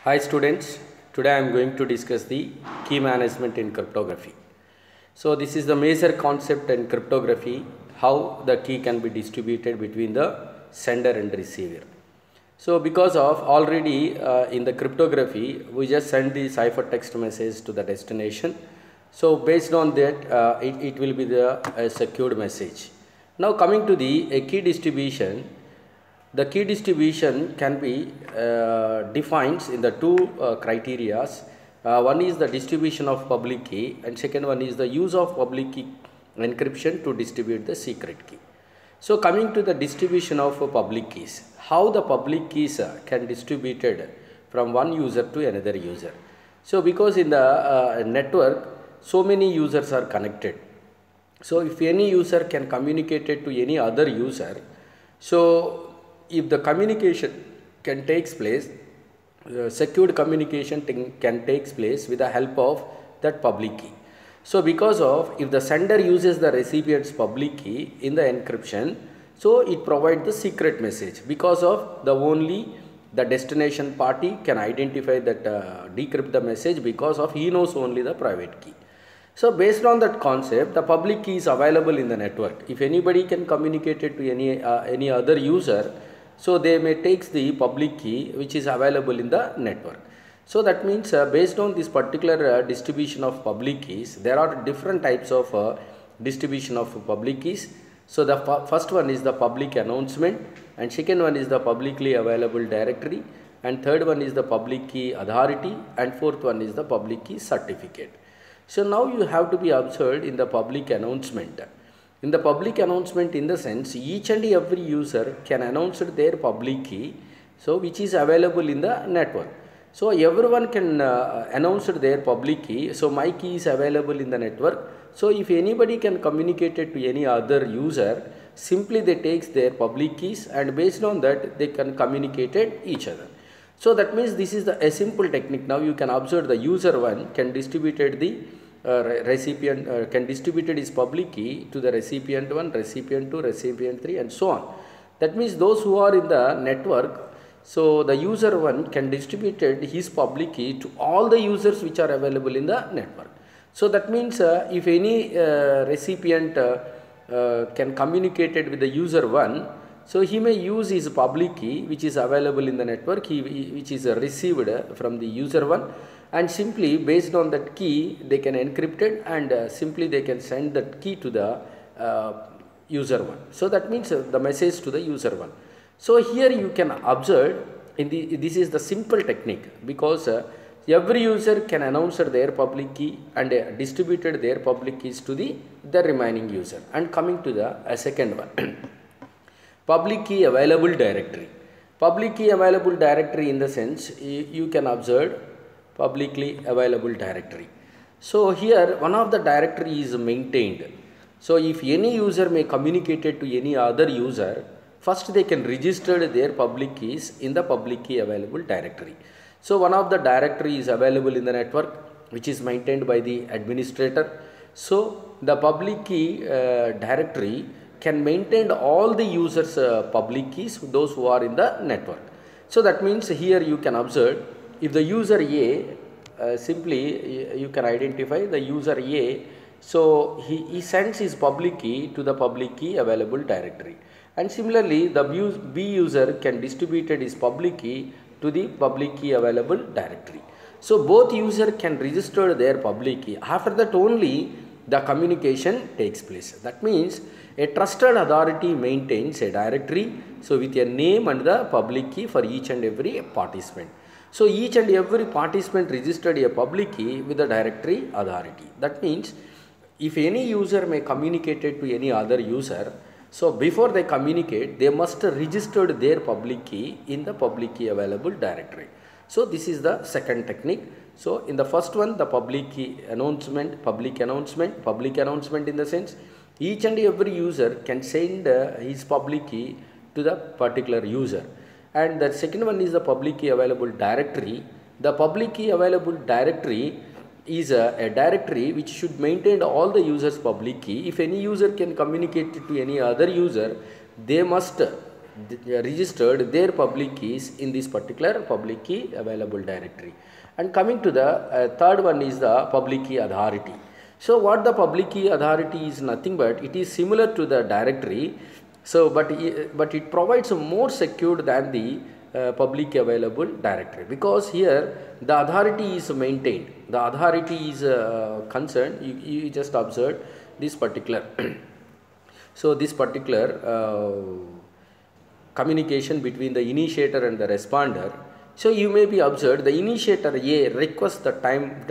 Hi students, today I am going to discuss the key management in cryptography. So this is the major concept in cryptography, how the key can be distributed between the sender and receiver. So because of already in the cryptography, we just send the ciphertext message to the destination. So based on that, it will be the secured message. Now coming to the key distribution, the key distribution can be defined in the two criterias. One is the distribution of public key and second one is the use of public key encryption to distribute the secret key. So coming to the distribution of public keys, how the public keys can distributed from one user to another user. So because in the network so many users are connected. So if any user can communicate it to any other user, so if the communication can takes place, secured communication can takes place with the help of that public key. So because of if the sender uses the recipient's public key in the encryption, so it provides the secret message because of the only the destination party can identify that decrypt the message because of he knows only the private key. So based on that concept, the public key is available in the network. If anybody can communicate it to any other user, so they may take the public key which is available in the network. So that means based on this particular distribution of public keys, there are different types of distribution of public keys. So the first one is the public announcement, and second one is the publicly available directory, and third one is the public key authority, and fourth one is the public key certificate. So now you have to be observed in the public announcement. In the public announcement, in the sense each and every user can announce their public key, so which is available in the network. So everyone can announce their public key. So my key is available in the network. So if anybody can communicate it to any other user, simply they takes their public keys and based on that they can communicate it each other. So that means this is a simple technique. Now you can observe the user one can distribute the recipient can distribute his public key to the recipient 1, recipient 2, recipient 3 and so on. That means those who are in the network, so the user 1 can distribute his public key to all the users which are available in the network. So that means if any recipient can communicate it with the user 1, so he may use his public key which is available in the network, which is received from the user 1, and simply based on that key they can encrypt it and simply they can send that key to the user 1. So that means the message to the user 1. So here you can observe this is the simple technique because every user can announce their public key and distributed their public keys to the remaining user. And coming to the second one, public key available directory. Public key available directory in the sense you can observe publicly available directory. So here one of the directory is maintained. So if any user may communicate it to any other user, first they can register their public keys in the public key available directory. So one of the directory is available in the network which is maintained by the administrator. So the public key directory can maintain all the users public keys, those who are in the network. So that means here you can observe if the user A, simply you can identify the user A, so he sends his public key to the public key available directory, and similarly the B user can distribute his public key to the public key available directory. So both user can register their public key. After that only the communication takes place. That means a trusted authority maintains a directory, so with a name and the public key for each and every participant. So each and every participant registered a public key with the directory authority. That means if any user may communicate it to any other user, so before they communicate, they must register their public key in the public key available directory. So this is the second technique. So in the first one, the public key announcement, public announcement in the sense each and every user can send his public key to the particular user. And the second one is the public key available directory. The public key available directory is a directory which should maintain all the users public key. If any user can communicate it to any other user, they must registered their public keys in this particular public key available directory. And coming to the third one is the public key authority. So what the public key authority is nothing but it is similar to the directory. So but it provides more secured than the public available directory, because here the authority is maintained, the authority is concerned. You just observe this particular so this particular communication between the initiator and the responder. So you may be observed the initiator A requests the time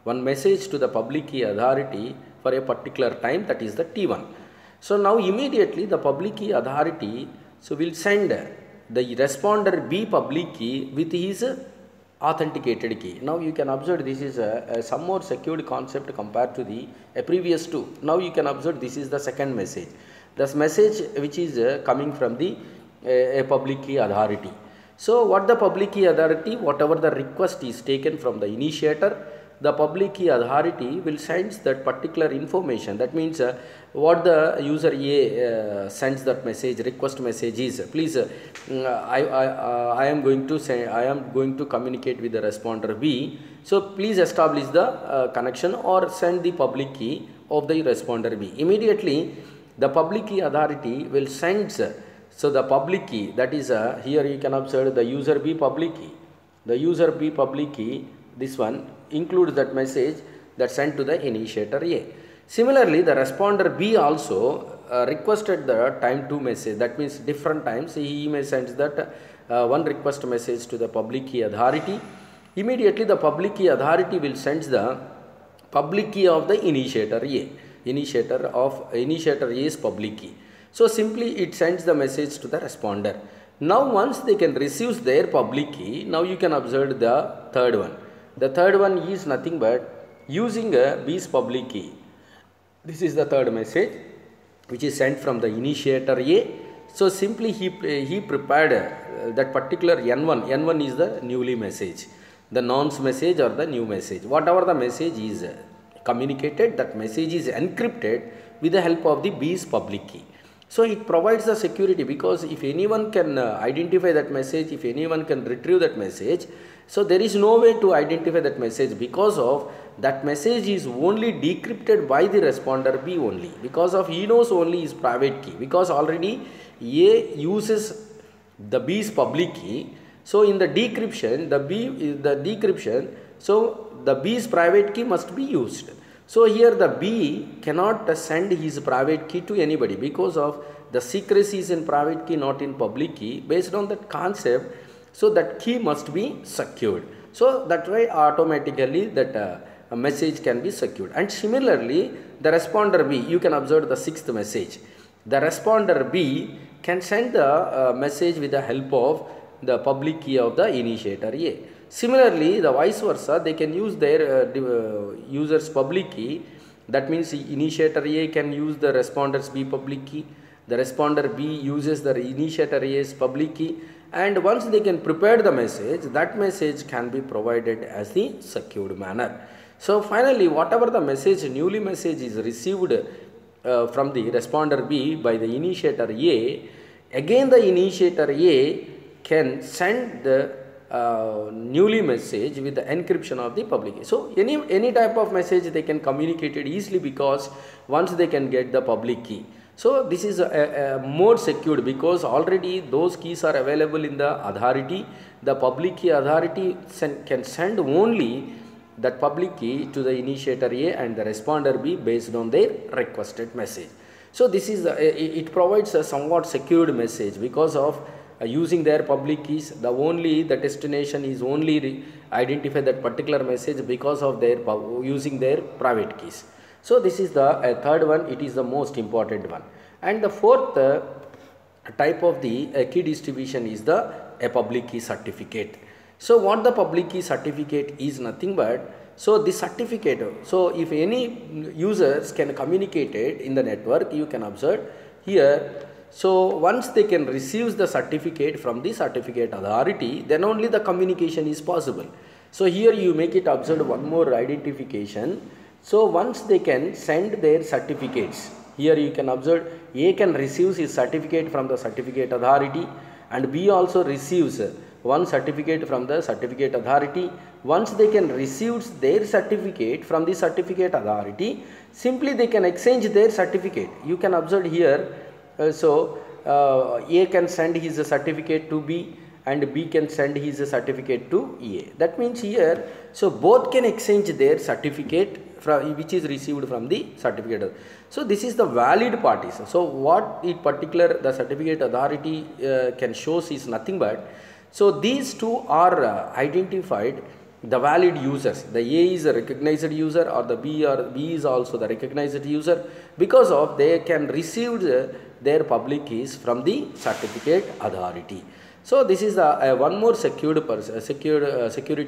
one message to the public key authority for a particular time, that is the T1. So now immediately the public key authority will send the responder B public key with his authenticated key. Now you can observe this is a some more secured concept compared to the previous two. Now you can observe this is the second message. This message which is coming from the a public key authority. So what the public key authority, whatever the request is taken from the initiator, the public key authority will send that particular information. That means what the user A sends that message, request message is, please I am going to say, I am going to communicate with the responder B. So please establish the connection or send the public key of the responder B. Immediately the public key authority will send, so the public key, that is here you can observe the user B public key. The user B public key, this one includes that message that sent to the initiator A. Similarly, the responder B also requested the time 2 message. That means different times he may send that one request message to the public key authority. Immediately the public key authority will send the public key of the initiator A. Initiator A's public key. So simply it sends the message to the responder. Now once they can receive their public key, now you can observe the third one. The third one is nothing but using B's public key. This is the third message which is sent from the initiator A. So simply he prepared that particular N1. N1 is the newly message, the nonce message or the new message. Whatever the message is communicated, that message is encrypted with the help of the B's public key. So it provides the security, because if anyone can identify that message, if anyone can retrieve that message, so there is no way to identify that message, because of that message is only decrypted by the responder B only, because of he knows only his private key, because already A uses the B's public key. So in the decryption, so the B's private key must be used. So here the B cannot send his private key to anybody, because of the secrecy is in private key, not in public key. Based on that concept, so that key must be secured. So that way automatically that a message can be secured. And similarly, the responder B, you can observe the sixth message. The responder B can send the message with the help of the public key of the initiator A. Similarly, the vice versa, they can use their user's public key. That means initiator A can use the responder's B public key. The responder B uses the initiator A's public key. And once they can prepare the message, that message can be provided as the secured manner. So finally, whatever the message, newly message is received from the responder B by the initiator A, again the initiator A can send the newly message with the encryption of the public key. So any type of message they can communicate it easily, because once they can get the public key. So this is a more secured, because already those keys are available in the authority. The public key authority can send only that public key to the initiator A and the responder B based on their requested message. So this is it provides a somewhat secured message, because of using their public keys. The destination is only identify that particular message because of their using their private keys. So this is the third one. It is the most important one. And the fourth type of the key distribution is the public key certificate. So what the public key certificate is nothing but, so this certificate, so if any users can communicate it in the network, you can observe here. So once they can receive the certificate from the certificate authority, then only the communication is possible. So here you make it observe one more identification. So once they can send their certificates, Here you can observe A can receive his certificate from the certificate authority, and B also receives one certificate from the certificate authority. Once they can receive their certificate from the certificate authority, simply they can exchange their certificate. You can observe here, A can send his certificate to B and B can send his certificate to A. That means here, so both can exchange their certificate from which is received from the certificate. So this is the valid parties. So what in particular the certificate authority can shows is nothing but, so these two are identified the valid users. The A is a recognized user, or the B is also the recognized user, because of they can receive their public keys from the certificate authority. So this is one more security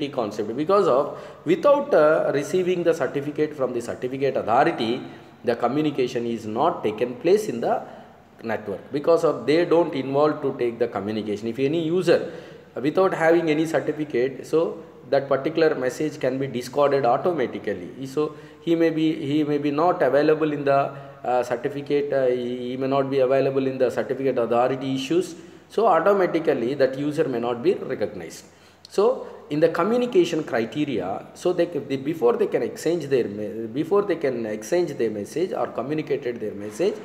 concept, because of without receiving the certificate from the certificate authority, the communication is not taken place in the network, because of they don't involve to take the communication. If any user without having any certificate, so that particular message can be discarded automatically. So he may be not available in the certificate, he may not be available in the certificate authority issues, so automatically that user may not be recognized. So in the communication criteria, so before they can exchange their message or communicated their message,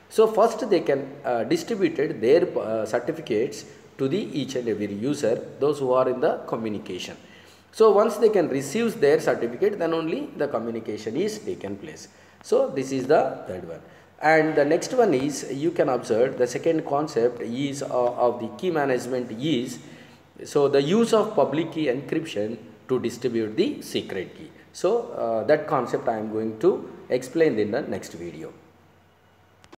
so first they can distributed their certificates to the each and every user, those who are in the communication. So once they can receive their certificate, then only the communication is taken place. So this is the third one. And the next one is, you can observe the second concept is of the key management is, so the use of public key encryption to distribute the secret key. So that concept I am going to explain in the next video.